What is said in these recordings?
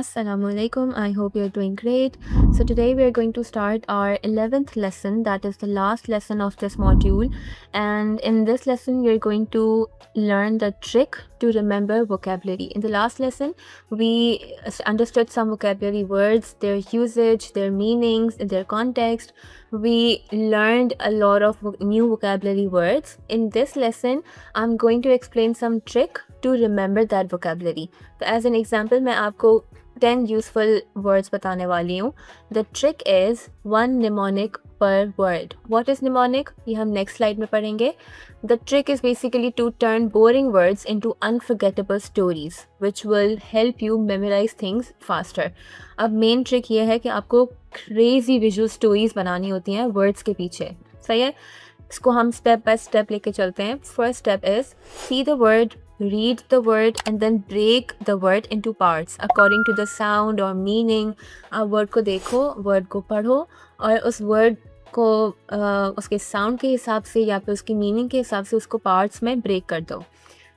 Assalamu alaikum. I hope you're doing great. So today we are going to start our 11th lesson, that is the last lesson of this module. And in this lesson we are going to learn the trick to remember vocabulary. In the last lesson we understood some vocabulary words, their usage, their meanings, their context. We learned a lot of new vocabulary words. In this lesson I'm going to explain some trick to remember that vocabulary. तो as an example मैं आपको 10 useful words बताने वाली हूँ. The trick is 1 mnemonic per word. What is mnemonic, ये हम next slide में पढ़ेंगे. The trick is basically to turn boring words into unforgettable stories which will help you memorise things faster. अब main trick ये है कि आपको crazy visual stories बनानी होती हैं वर्ड्स के पीछे. सही है, इसको हम स्टेप बाय स्टेप लेके चलते हैं. First step is see the word, read the word and then break the word into parts according to the sound or meaning. आप word को देखो, word को पढ़ो और उस word को उसके sound के हिसाब से या फिर उसकी meaning के हिसाब से उसको parts में break कर दो.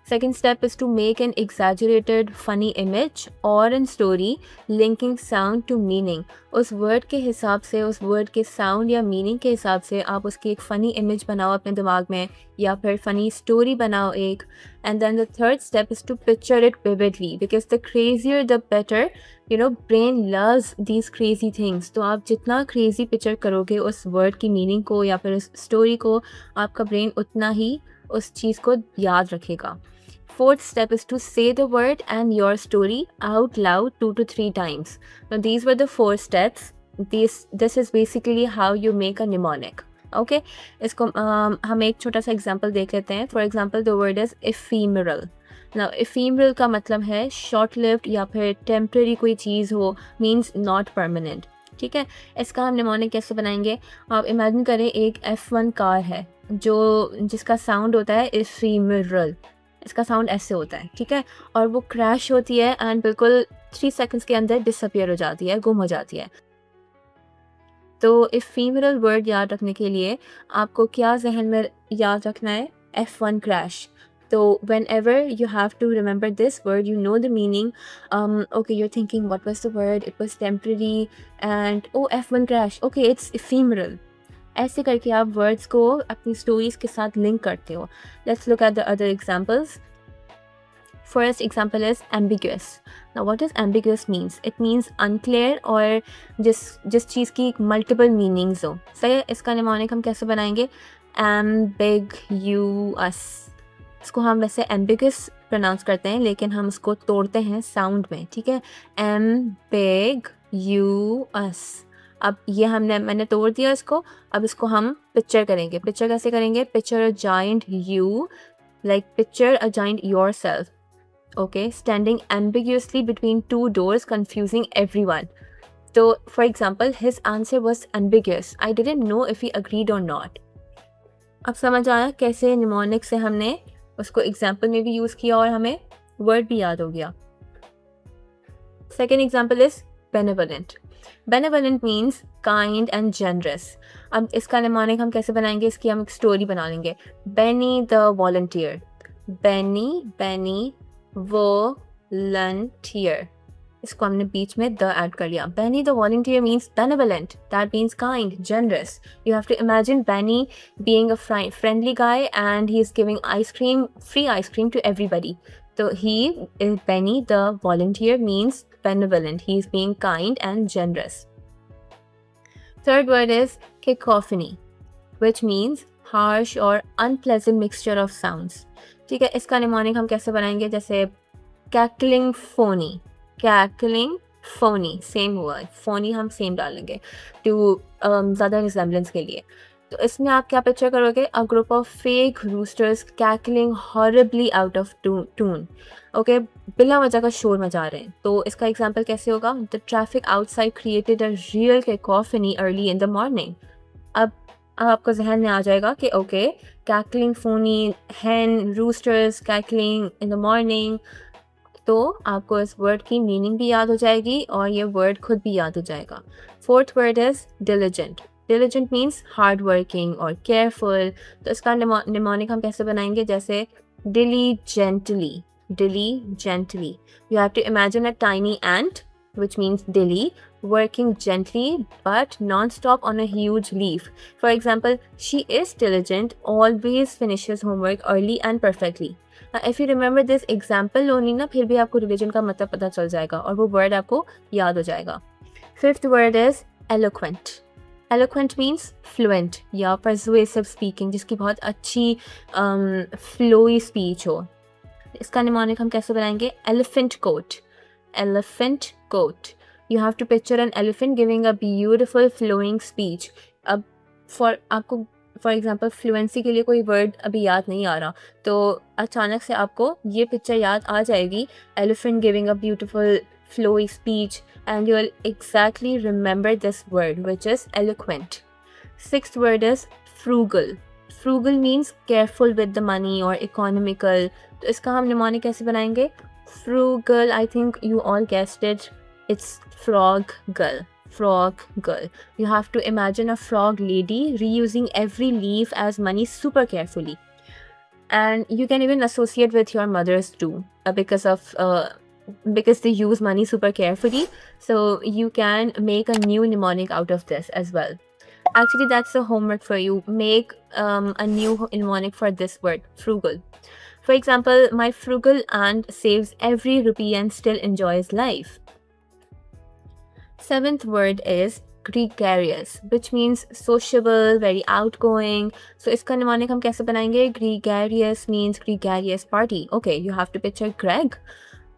Second step is to make an exaggerated funny image or a story linking sound to meaning. उस word के हिसाब से, उस word के sound या meaning के हिसाब से आप उसकी एक funny image बनाओ अपने दिमाग में या फिर funny story बनाओ एक. And then the third step is to picture it vividly because the crazier the better. You know, brain loves these crazy things. तो आप जितना crazy picture करोगे उस word की meaning को या फिर उस story को, आपका brain उतना ही उस चीज़ को याद रखेगा. Fourth step is to say the word and your story out loud 2 to 3 times. Now these were the 4 steps. This is basically how you make a mnemonic. Okay, इसको हम एक छोटा सा एग्जाम्पल देख लेते हैं. For example the word is ephemeral. Now ephemeral का मतलब है शॉर्ट लिव्ड या फिर टेम्पररी कोई चीज़ हो, मीन्स नॉट परमानेंट. ठीक है, इसका हम निमोनिक कैसे बनाएंगे. आप इमेजिन करें एक F1 कार है जिसका साउंड होता है ephemeral. इसका साउंड ऐसे होता है, ठीक है, और वो क्रैश होती है एंड बिल्कुल 3 सेकंड्स के अंदर डिसअपियर हो जाती है, गुम हो जाती है. तो ephemeral वर्ड याद रखने के लिए आपको क्या जहन में याद रखना है, F1 crash. So whenever you have to remember this word, you know the meaning. Okay, you're thinking what was the word? It was temporary and oh, F1 crash. Okay, it's ephemeral. ऐसे करके आप words को अपनी stories के साथ link करते हो. Let's look at the other examples. First example is ambiguous. Now what does ambiguous means? It means unclear और जिस चीज़ की multiple meanings हो. सही है, इसका निमोनिक हम कैसे बनाएंगे, ambiguous. इसको हम वैसे ambiguous प्रोनाउंस करते हैं लेकिन हम इसको तोड़ते हैं साउंड में. ठीक है, ambiguous. अब ये मैंने तोड़ दिया इसको. अब इसको हम पिक्चर करेंगे. पिक्चर कैसे करेंगे, picture a giant you, like picture a giant yourself, okay, standing ambiguously between 2 doors confusing everyone. So for example, his answer was ambiguous. I didn't know if he agreed or not. अब समझ आया कैसे mnemonic से हमने उसको example में भी use किया और हमें वर्ड भी याद हो गया. Second example is benevolent. Benevolent means kind and generous. अब इसका निमोनिक हम कैसे बनाएंगे, इसकी हम एक स्टोरी बना लेंगे. Benny the volunteer. Benny volunteer. इसको हमने बीच में द ऐड कर लिया. Benny the volunteer means benevolent. That means kind, generous. You have to imagine Benny being a friendly guy and he is giving free ice cream to everybody. So Benny the volunteer means benevolent. He is being kind and generous. Third word is cacophony, which means harsh or unpleasant mixture of sounds. ठीक है, इसका mnemonic हम कैसे बनाएंगे, जैसे cackling phony, same word, phony हम same डालेंगे too ज़्यादा रिजेम्बलेंस के लिए. तो इसमें आप क्या पिक्चर करोगे, a group of fake roosters cackling horribly out of tune. Okay, बिला वजह का शोर मचा रहे हैं. तो इसका एग्जांपल कैसे होगा, the traffic outside created a real cacophony early in the morning. अब आपको जहन में आ जाएगा कि ओके, कैकलिंग फोनी, हैन, roosters cackling in the morning. तो आपको इस वर्ड की मीनिंग भी याद हो जाएगी और ये वर्ड खुद भी याद हो जाएगा. Fourth word is diligent. Diligent means hard working or careful. तो इसका निमोनिक हम कैसे बनाएंगे, जैसे diligently. You have to imagine a tiny ant which means daily, working gently but non-stop on a huge leaf. For example, she is diligent, always finishes homework early and perfectly. If you remember this example only ना, फिर भी आपको religion का मतलब पता चल जाएगा और वो word आपको याद हो जाएगा. Fifth word is eloquent. Eloquent means fluent या persuasive speaking, जिसकी बहुत अच्छी flowy speech हो. इसका निमोनिक हम कैसे बनाएंगे? Elephant coat. Elephant coat. You have to picture an elephant giving a beautiful flowing speech. अब आपको फॉर एग्जाम्पल फ्लुएंसी के लिए कोई वर्ड अभी याद नहीं आ रहा, तो अचानक से आपको ये पिक्चर याद आ जाएगी, elephant giving a beautiful flowy speech, and you will exactly remember this word, which is eloquent. Sixth word is frugal. Frugal means careful with the money or economical. तो इसका हम निमोनिक कैसे बनाएंगे? Frugal, I think you all guessed it. It's frog girl. Frog girl. You have to imagine a frog lady reusing every leaf as money super carefully. And you can even associate with your mothers too, because they use money super carefully. So you can make a new mnemonic out of this as well. Actually, that's the homework for you. Make a new mnemonic for this word, frugal. For example, my frugal aunt saves every rupee and still enjoys life. Seventh word is gregarious, which means sociable, very outgoing. So इसका mnemonic हम कैसे बनाएंगे? Gregarious means gregarious party. Okay, you have to picture Greg.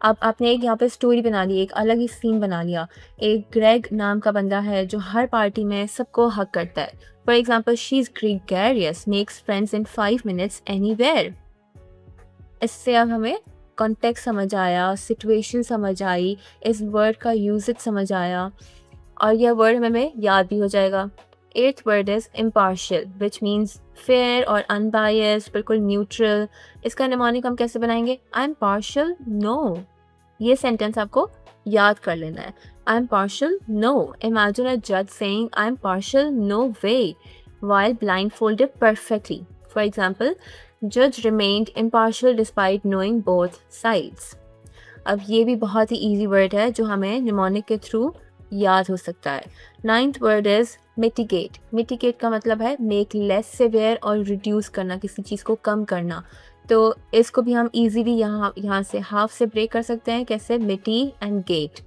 अब आपने एक यहाँ पे story बना ली, एक अलग ही सीन बना लिया. एक ग्रेग नाम का बंदा है जो हर पार्टी में सबको हक करता है. For example, she is gregarious, makes friends in 5 minutes anywhere. इससे अब हमें कॉन्टेक्स्ट समझ आया, सिचुएशन समझ आई, इस वर्ड का यूजेज समझ आया और यह वर्ड हमें याद भी हो जाएगा. Eighth word is impartial, which means fair और अनबायस्ड, बिल्कुल न्यूट्रल. इसका निमोनिक हम कैसे बनाएंगे? I am partial no. ये सेंटेंस आपको याद कर लेना है. I am partial no. Imagine a जज saying I am partial no way while blindfolded perfectly. For example, judge remained impartial despite knowing both sides. अब ये भी बहुत ही easy word है जो हमें mnemonic के थ्रू याद हो सकता है. Ninth word is mitigate. Mitigate का मतलब है मेक लेस सेवियर और रिड्यूस करना, किसी चीज़ को कम करना. तो इसको भी हम इजीली यहाँ से हाफ से ब्रेक कर सकते हैं. कैसे? Mitty and gate.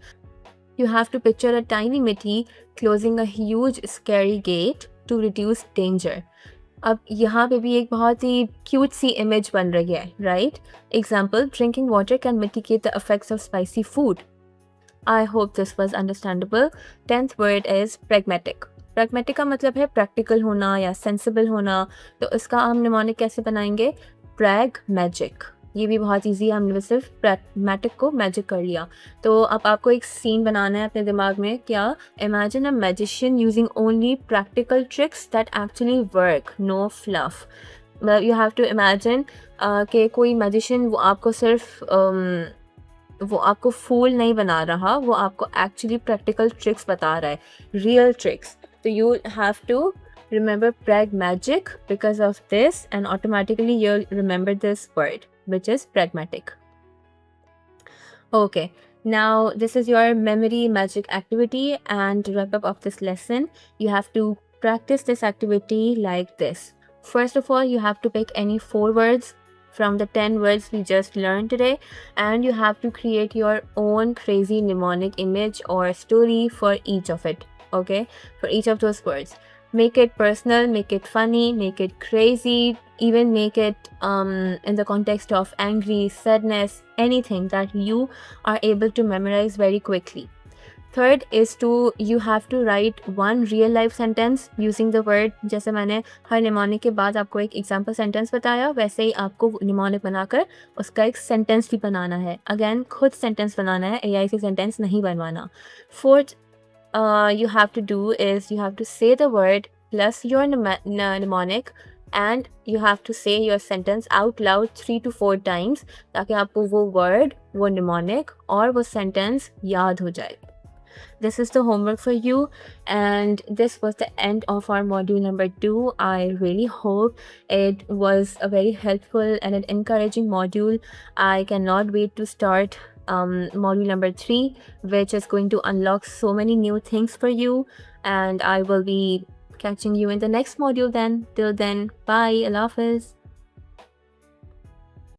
You have to picture a tiny mitty closing a huge scary gate to reduce danger. अब यहाँ पे भी एक बहुत ही क्यूट सी इमेज बन रही है, right? Example, drinking water can mitigate the effects of spicy food. I hope this was understandable. 10th word is pragmatic. Pragmatic का मतलब है practical होना या sensible होना. तो इसका हम mnemonic कैसे बनाएंगे? Pragmagic. ये भी बहुत easy है, हमने सिर्फ pragmatic को magic कर लिया. तो अब आपको एक scene बनाना है अपने दिमाग में. क्या? Imagine a magician using only practical tricks that actually work, no fluff. You have to imagine कि कोई magician वो आपको फूल नहीं बना रहा, वो आपको एक्चुअली प्रैक्टिकल ट्रिक्स बता रहा है, रियल ट्रिक्स. तो you have to remember pragmatic because of this, and automatically you'll remember this word, which is pragmatic. Okay, now this is your memory magic activity, and to wrap up of this lesson, you have to practice this activity like this. First of all, you have to pick any 4 words from the 10 words we just learned today, and you have to create your own crazy mnemonic image or story for each of it. Okay, for each of those words, make it personal, make it funny, make it crazy, even make it in the context of angry, sadness, anything that you are able to memorize very quickly. Third is you have to write one real life sentence using the word. जैसे मैंने हर mnemonic के बाद आपको एक example sentence बताया, वैसे ही आपको mnemonic बनाकर उसका एक सेंटेंस भी बनाना है. अगेन, खुद सेंटेंस बनाना है, AI से सेंटेंस नहीं बनवाना. Fourth, you have to do is you have to say the word plus your mnemonic, and you have to say your sentence out loud 3 to 4 times ताकि आपको वो word, वो mnemonic और वो sentence याद हो जाए. This is the homework for you, and this was the end of our module number 2. I really hope it was a very helpful and an encouraging module. I cannot wait to start module number 3, which is going to unlock so many new things for you. And I will be catching you in the next module then. Till then, bye. Allah Hafiz.